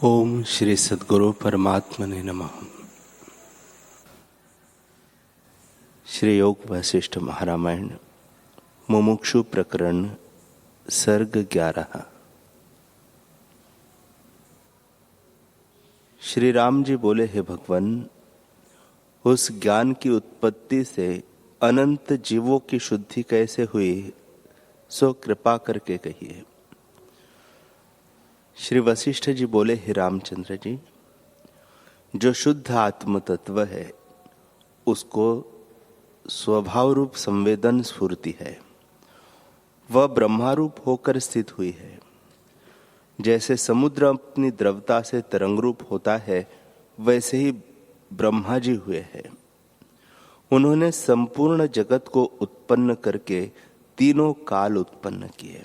ओम श्री सद्गुरु परमात्मने नमः। श्री योग वशिष्ठ महारामायण मुमुक्षु प्रकरण सर्ग 11। श्री राम जी बोले, हे भगवान, उस ज्ञान की उत्पत्ति से अनंत जीवों की शुद्धि कैसे हुई, सो कृपा करके कहिए। श्री वशिष्ठ जी बोले, हे रामचंद्र जी, जो शुद्ध आत्म तत्व है उसको स्वभाव रूप संवेदन स्फूर्ति है, वह ब्रह्मारूप होकर स्थित हुई है। जैसे समुद्र अपनी द्रवता से तरंग रूप होता है, वैसे ही ब्रह्मा जी हुए हैं। उन्होंने संपूर्ण जगत को उत्पन्न करके तीनों काल उत्पन्न किए।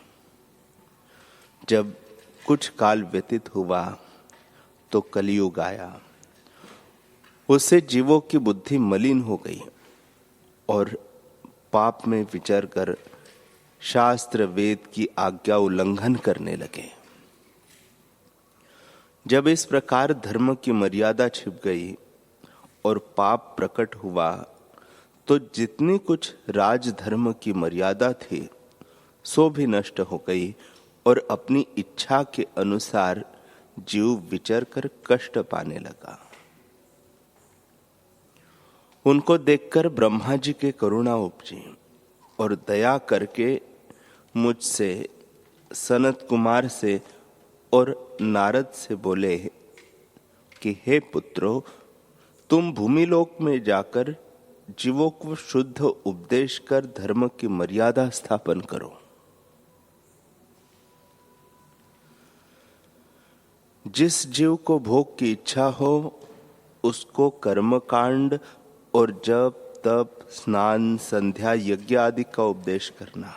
जब कुछ काल व्यतीत हुआ तो कलियुग आया। उससे जीवों की बुद्धि मलिन हो गई और पाप में विचर कर शास्त्र वेद की आज्ञा उल्लंघन करने लगे। जब इस प्रकार धर्म की मर्यादा छिप गई और पाप प्रकट हुआ, तो जितनी कुछ राजधर्म की मर्यादा थी सो भी नष्ट हो गई और अपनी इच्छा के अनुसार जीव विचर कर कष्ट पाने लगा। उनको देखकर ब्रह्मा जी के करुणा उपजी और दया करके मुझसे, सनत कुमार से और नारद से बोले कि हे पुत्रों, तुम भूमि लोक में जाकर जीवों को शुद्ध उपदेश कर धर्म की मर्यादा स्थापन करो। जिस जीव को भोग की इच्छा हो उसको कर्मकांड और जप तप स्नान संध्या यज्ञ आदि का उपदेश करना,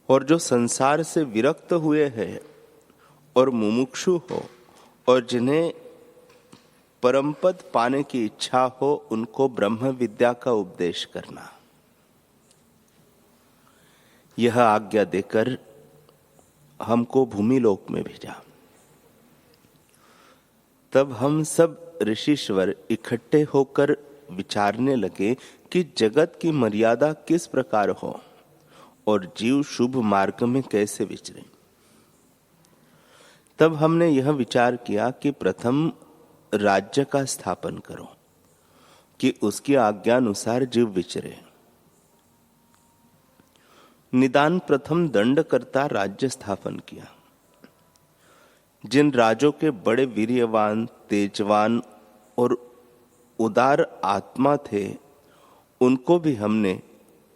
और जो संसार से विरक्त हुए हैं और मुमुक्षु हो और जिन्हें परमपद पाने की इच्छा हो, उनको ब्रह्म विद्या का उपदेश करना। यह आज्ञा देकर हमको भूमि लोक में भेजा। तब हम सब ऋषिश्वर इकट्ठे होकर विचारने लगे कि जगत की मर्यादा किस प्रकार हो और जीव शुभ मार्ग में कैसे विचरे। तब हमने यह विचार किया कि प्रथम राज्य का स्थापन करो कि उसकी आज्ञा अनुसार जीव विचरे। निदान प्रथम दंडकर्ता राज्य स्थापन किया। जिन राजों के बड़े वीर्यवान, तेजवान और उदार आत्मा थे, उनको भी हमने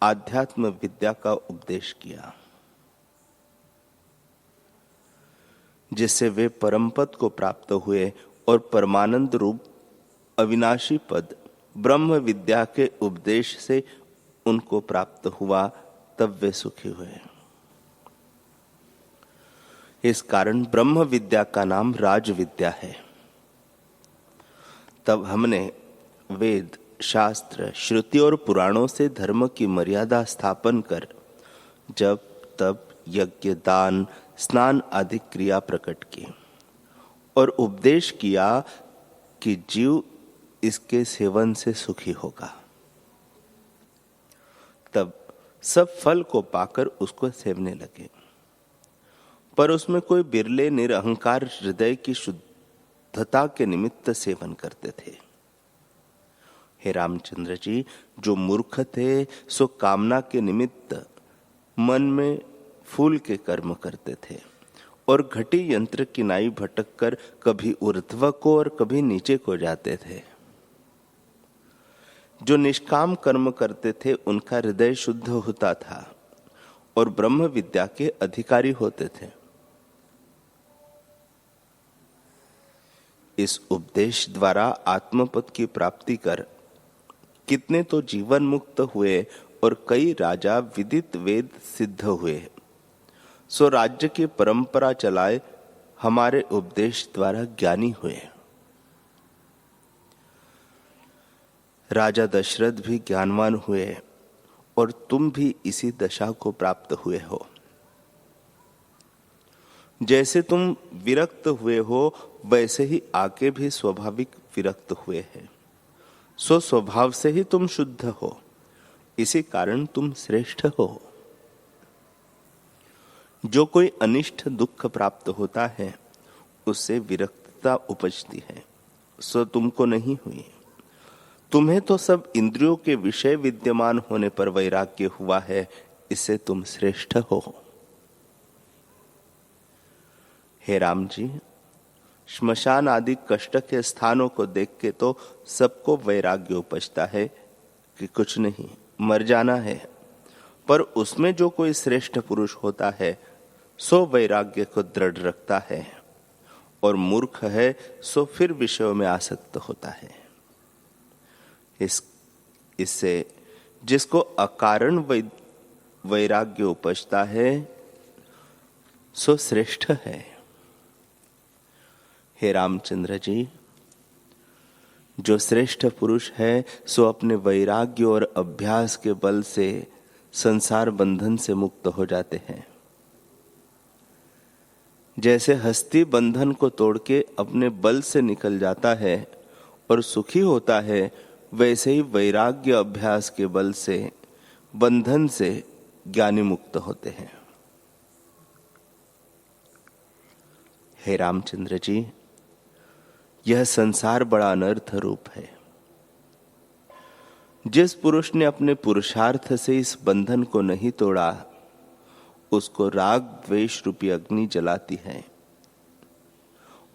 आध्यात्म विद्या का उपदेश किया, जिससे वे परमपद को प्राप्त हुए और परमानंद रूप अविनाशी पद ब्रह्म विद्या के उपदेश से उनको प्राप्त हुआ, तब वे सुखी हुए। इस कारण ब्रह्म विद्या का नाम राज विद्या है। तब हमने वेद, शास्त्र, श्रुति और पुराणों से धर्म की मर्यादा स्थापन कर जप तप यज्ञ दान स्नान आदि क्रिया प्रकट की और उपदेश किया कि जीव इसके सेवन से सुखी होगा। तब सब फल को पाकर उसको सेवने लगे, पर उसमें कोई बिरले निरहंकार हृदय की शुद्धता के निमित्त सेवन करते थे। हे रामचंद्र जी, जो मूर्ख थे सो कामना के निमित्त मन में फूल के कर्म करते थे और घटी यंत्र की नाई भटक कर कभी ऊर्ध्व को और कभी नीचे को जाते थे। जो निष्काम कर्म करते थे उनका हृदय शुद्ध होता था और ब्रह्म विद्या के अधिकारी होते थे। इस उपदेश द्वारा आत्मपद की प्राप्ति कर कितने तो जीवन मुक्त हुए और कई राजा विदित वेद सिद्ध हुए। सो राज्य की परंपरा चलाए हमारे उपदेश द्वारा ज्ञानी हुए। राजा दशरथ भी ज्ञानवान हुए और तुम भी इसी दशा को प्राप्त हुए हो। जैसे तुम विरक्त हुए हो वैसे ही आके भी स्वाभाविक विरक्त हुए हैं। सो स्वभाव से ही तुम शुद्ध हो, इसी कारण तुम श्रेष्ठ हो। जो कोई अनिष्ट दुख प्राप्त होता है उससे विरक्तता उपजती है, सो तुमको नहीं हुई। तुम्हें तो सब इंद्रियों के विषय विद्यमान होने पर वैराग्य हुआ है, इससे तुम श्रेष्ठ हो। हे राम जी, श्मशान आदि कष्ट के स्थानों को देख के तो सबको वैराग्य उपजता है कि कुछ नहीं, मर जाना है। पर उसमें जो कोई श्रेष्ठ पुरुष होता है सो वैराग्य को दृढ़ रखता है, और मूर्ख है सो फिर विषयों में आसक्त होता है। इससे जिसको अकारण वैराग्य उपजता है सो श्रेष्ठ है। हे रामचंद्र जी, जो श्रेष्ठ पुरुष है सो अपने वैराग्य और अभ्यास के बल से संसार बंधन से मुक्त हो जाते हैं। जैसे हस्ती बंधन को तोड़ के अपने बल से निकल जाता है और सुखी होता है, वैसे ही वैराग्य अभ्यास के बल से बंधन से ज्ञानी मुक्त होते हैं। हे रामचंद्र जी, यह संसार बड़ा अनर्थ रूप है। जिस पुरुष ने अपने पुरुषार्थ से इस बंधन को नहीं तोड़ा, उसको राग द्वेष रूपी अग्नि जलाती है।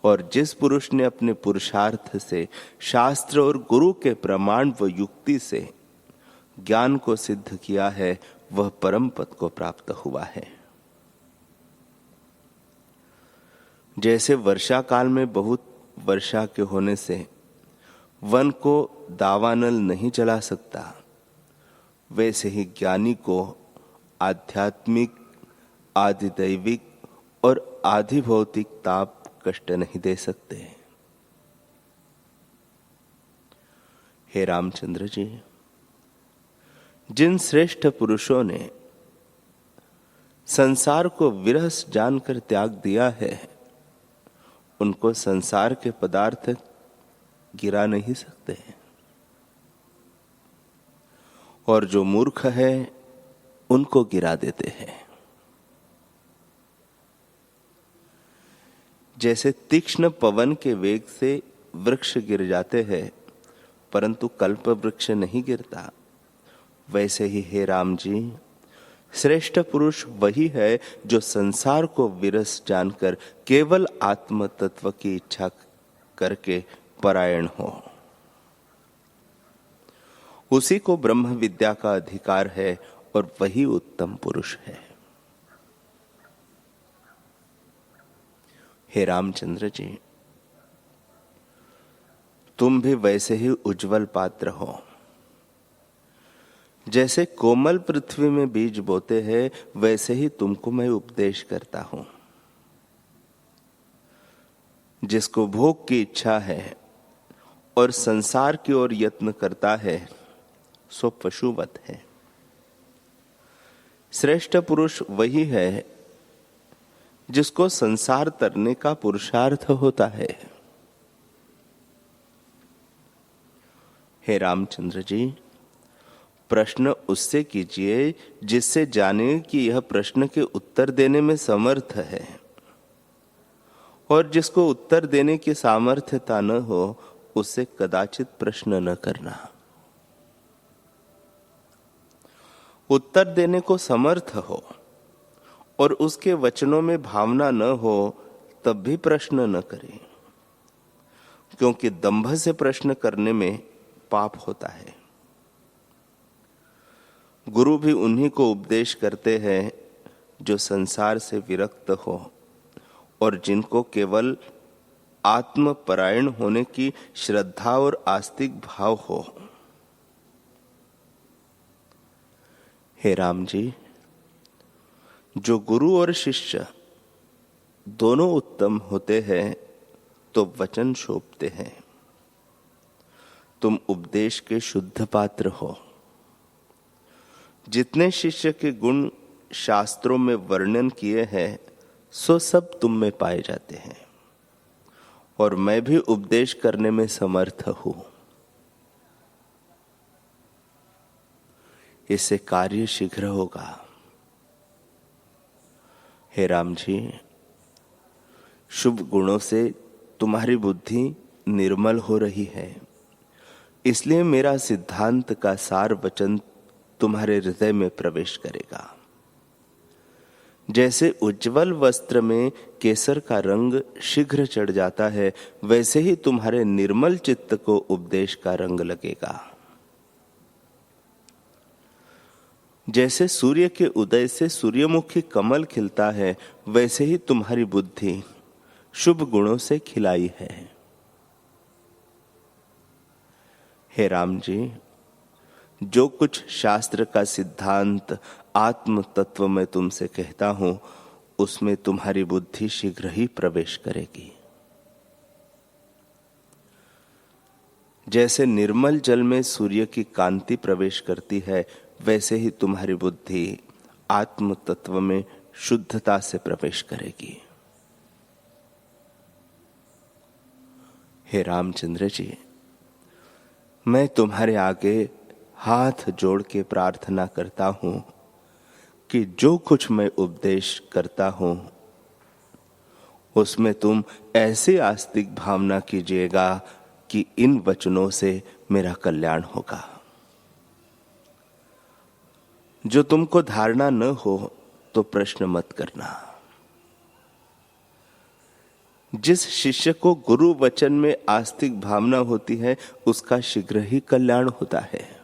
और जिस पुरुष ने अपने पुरुषार्थ से शास्त्र और गुरु के प्रमाण व युक्ति से ज्ञान को सिद्ध किया है, वह परम पद को प्राप्त हुआ है। जैसे वर्षा काल में बहुत वर्षा के होने से वन को दावानल नहीं जला सकता, वैसे ही ज्ञानी को आध्यात्मिक, आधिदैविक और आधिभौतिक ताप कष्ट नहीं दे सकते। हे रामचंद्र जी, जिन श्रेष्ठ पुरुषों ने संसार को विरस जानकर त्याग दिया है, उनको संसार के पदार्थ गिरा नहीं सकते, और जो मूर्ख है उनको गिरा देते हैं। जैसे तीक्ष्ण पवन के वेग से वृक्ष गिर जाते हैं परंतु कल्प वृक्ष नहीं गिरता, वैसे ही हे राम जी, श्रेष्ठ पुरुष वही है जो संसार को विरस जानकर केवल आत्म तत्व की इच्छा करके परायण हो। उसी को ब्रह्म विद्या का अधिकार है और वही उत्तम पुरुष है। हे रामचंद्र जी, तुम भी वैसे ही उज्जवल पात्र हो। जैसे कोमल पृथ्वी में बीज बोते हैं, वैसे ही तुमको मैं उपदेश करता हूं। जिसको भोग की इच्छा है और संसार की ओर यत्न करता है, सो पशुवत है। श्रेष्ठ पुरुष वही है जिसको संसार तरने का पुरुषार्थ होता है। हे रामचंद्र जी, प्रश्न उससे कीजिए जिससे जाने कि यह प्रश्न के उत्तर देने में समर्थ है, और जिसको उत्तर देने की सामर्थ्यता न हो उससे कदाचित प्रश्न न करना। उत्तर देने को समर्थ हो और उसके वचनों में भावना न हो तब भी प्रश्न न करें, क्योंकि दंभ से प्रश्न करने में पाप होता है। गुरु भी उन्हीं को उपदेश करते हैं जो संसार से विरक्त हो और जिनको केवल आत्मपरायण होने की श्रद्धा और आस्तिक भाव हो। हे राम जी, जो गुरु और शिष्य दोनों उत्तम होते हैं तो वचन शोभते हैं। तुम उपदेश के शुद्ध पात्र हो। जितने शिष्य के गुण शास्त्रों में वर्णन किए हैं सो सब तुम में पाए जाते हैं, और मैं भी उपदेश करने में समर्थ हूं। इससे कार्य शीघ्र होगा। हे राम जी, शुभ गुणों से तुम्हारी बुद्धि निर्मल हो रही है, इसलिए मेरा सिद्धांत का सार वचन तुम्हारे हृदय में प्रवेश करेगा। जैसे उज्जवल वस्त्र में केसर का रंग शीघ्र चढ़ जाता है, वैसे ही तुम्हारे निर्मल चित्त को उपदेश का रंग लगेगा। जैसे सूर्य के उदय से सूर्यमुखी कमल खिलता है, वैसे ही तुम्हारी बुद्धि शुभ गुणों से खिलाई है। हे राम जी, जो कुछ शास्त्र का सिद्धांत आत्म तत्व में तुमसे कहता हूं, उसमें तुम्हारी बुद्धि शीघ्र ही प्रवेश करेगी। जैसे निर्मल जल में सूर्य की कांति प्रवेश करती है, वैसे ही तुम्हारी बुद्धि आत्म तत्व में शुद्धता से प्रवेश करेगी। हे रामचंद्र जी, मैं तुम्हारे आगे हाथ जोड़ के प्रार्थना करता हूं कि जो कुछ मैं उपदेश करता हूं, उसमें तुम ऐसी आस्तिक भावना कीजिएगा कि इन वचनों से मेरा कल्याण होगा। जो तुमको धारणा न हो तो प्रश्न मत करना। जिस शिष्य को गुरु वचन में आस्तिक भावना होती है, उसका शीघ्र ही कल्याण होता है।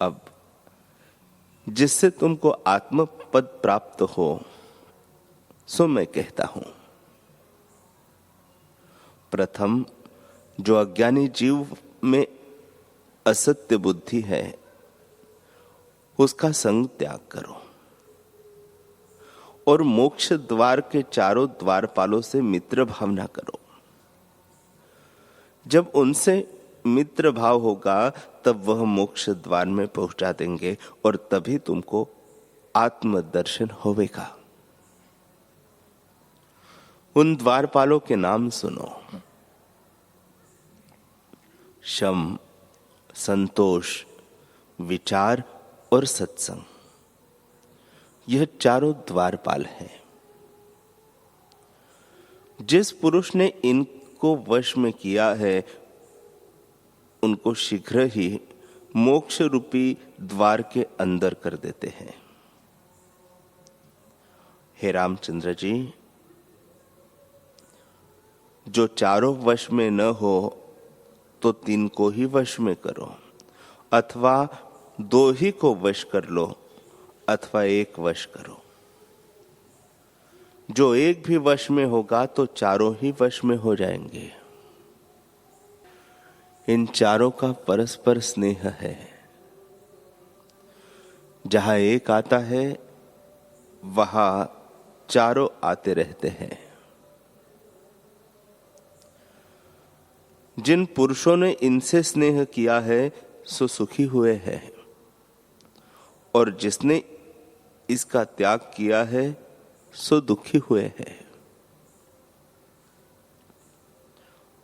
अब जिससे तुमको आत्म पद प्राप्त हो, सो मैं कहता हूं। प्रथम, जो अज्ञानी जीव में असत्य बुद्धि है, उसका संग त्याग करो और मोक्ष द्वार के चारों द्वारपालों से मित्र भावना करो। जब उनसे मित्र भाव होगा, तब वह मोक्ष द्वार में पहुंचा देंगे और तभी तुमको आत्मदर्शन होवेगा। उन द्वारपालों के नाम सुनो: शम, संतोष, विचार और सत्संग। यह चारों द्वारपाल हैं। जिस पुरुष ने इनको वश में किया है, उनको शीघ्र ही मोक्ष रूपी द्वार के अंदर कर देते हैं। हे रामचंद्र जी, जो चारों वश में न हो तो 3 को ही वश में करो, अथवा 2 ही को वश कर लो, अथवा 1 वश करो। जो 1 भी वश में होगा तो चारों ही वश में हो जाएंगे। इन चारों का परस्पर स्नेह है। जहां 1 आता है, वहां चारों आते रहते हैं। जिन पुरुषों ने इनसे स्नेह किया है, सो सुखी हुए हैं, और जिसने इसका त्याग किया है, सो दुखी हुए हैं।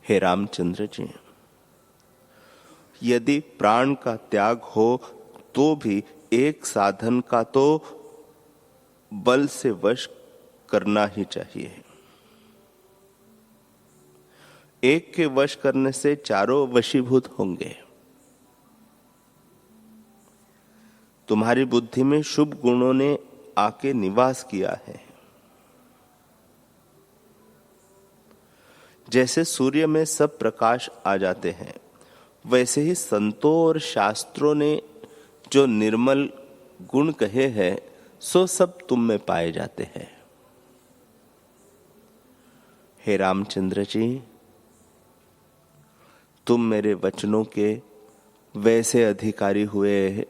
हे रामचंद्र जी, यदि प्राण का त्याग हो तो भी एक साधन का तो बल से वश करना ही चाहिए। एक के वश करने से चारों वशीभूत होंगे। तुम्हारी बुद्धि में शुभ गुणों ने आके निवास किया है। जैसे सूर्य में सब प्रकाश आ जाते हैं, वैसे ही संतों और शास्त्रों ने जो निर्मल गुण कहे हैं, सो सब तुम में पाए जाते हैं। हे रामचंद्र जी, तुम मेरे वचनों के वैसे अधिकारी हुए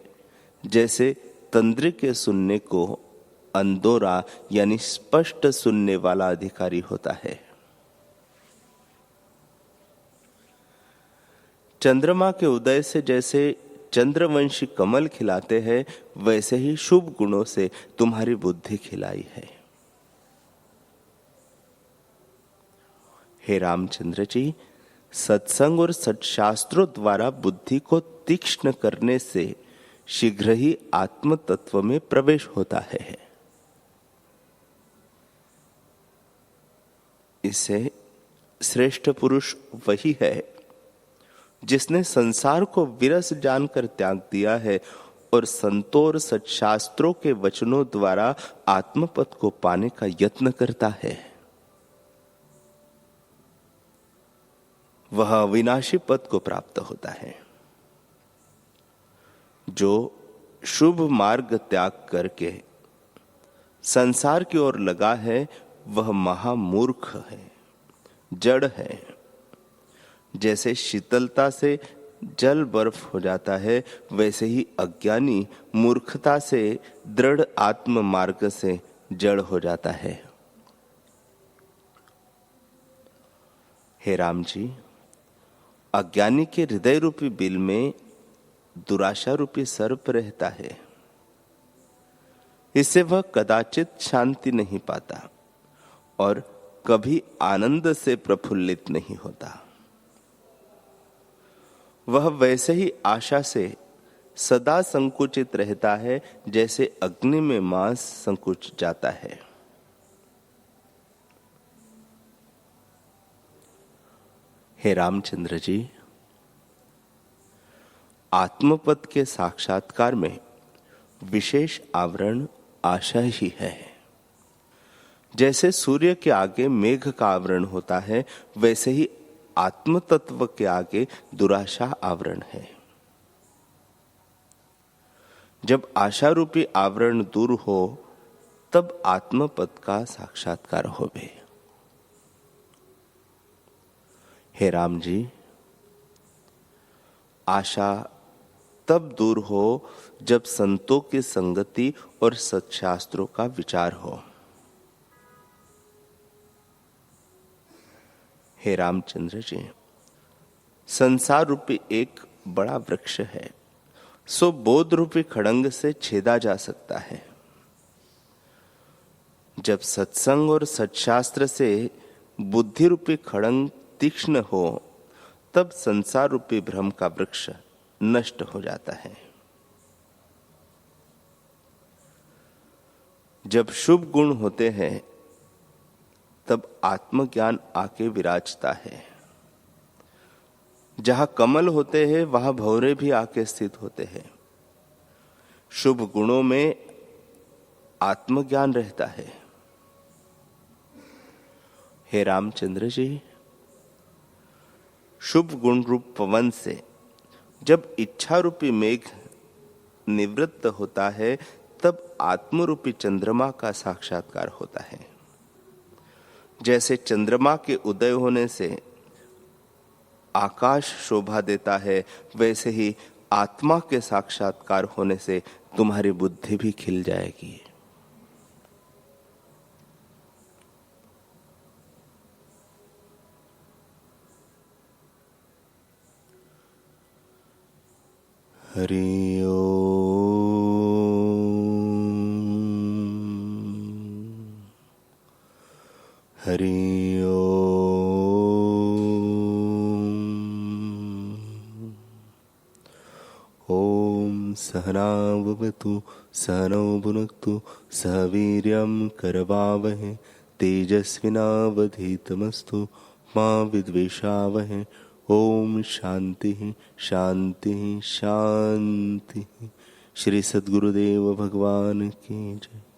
जैसे तंद्र के सुनने को अंदोरा यानी स्पष्ट सुनने वाला अधिकारी होता है। चंद्रमा के उदय से जैसे चंद्रवंशी कमल खिलाते हैं, वैसे ही शुभ गुणों से तुम्हारी बुद्धि खिलाई है। हे रामचंद्र जी, सत्संग और सत्शास्त्रों द्वारा बुद्धि को तीक्ष्ण करने से शीघ्र ही आत्म तत्व में प्रवेश होता है। इसे श्रेष्ठ पुरुष वही है जिसने संसार को विरस जानकर त्याग दिया है और संतों और सत्शास्त्रों के वचनों द्वारा आत्मपद को पाने का यत्न करता है। वह अविनाशी पद को प्राप्त होता है। जो शुभ मार्ग त्याग करके संसार की ओर लगा है, वह महामूर्ख है, जड़ है। जैसे शीतलता से जल बर्फ हो जाता है, वैसे ही अज्ञानी मूर्खता से दृढ़ आत्म मार्ग से जड़ हो जाता है। हे राम जी, अज्ञानी के हृदय रूपी बिल में दुराशा रूपी सर्प रहता है। इससे वह कदाचित शांति नहीं पाता और कभी आनंद से प्रफुल्लित नहीं होता। वह वैसे ही आशा से सदा संकुचित रहता है, जैसे अग्नि में मांस संकुच जाता है। हे रामचंद्र जी, आत्मपद के साक्षात्कार में विशेष आवरण आशा ही है। जैसे सूर्य के आगे मेघ का आवरण होता है, वैसे ही आत्म तत्व के आगे दुराशा आवरण है। जब आशा रूपी आवरण दूर हो, तब आत्मपद का साक्षात्कार होवे। हे राम जी, आशा तब दूर हो जब संतों की संगति और सत्शास्त्रों का विचार हो। हे रामचंद्र जी, संसार रूपी एक बड़ा वृक्ष है, सो बोध रूपी खड़ंग से छेदा जा सकता है। जब सत्संग और सत्शास्त्र से बुद्धि रूपी खड़ंग तीक्ष्ण हो, तब संसार रूपी भ्रम का वृक्ष नष्ट हो जाता है। जब शुभ गुण होते हैं, तब आत्मज्ञान आके विराजता है। जहां कमल होते हैं, वहां भंवरे भी आके स्थित होते हैं। शुभ गुणों में आत्मज्ञान रहता है। हे रामचंद्र जी, शुभ गुण रूप पवन से जब इच्छा रूपी मेघ निवृत्त होता है, तब आत्मरूपी चंद्रमा का साक्षात्कार होता है। जैसे चंद्रमा के उदय होने से आकाश शोभा देता है, वैसे ही आत्मा के साक्षात्कार होने से तुम्हारी बुद्धि भी खिल जाएगी। हरि ओम। हरि ओम। सहना भवतु सहनौ भुनक्तु सह वीर्यं करवावहै तेजस्विनावधीतमस्तु मा विद्विषावहै। ओम शांति शांति शांति। श्री सद्गुरुदेव भगवान की जय।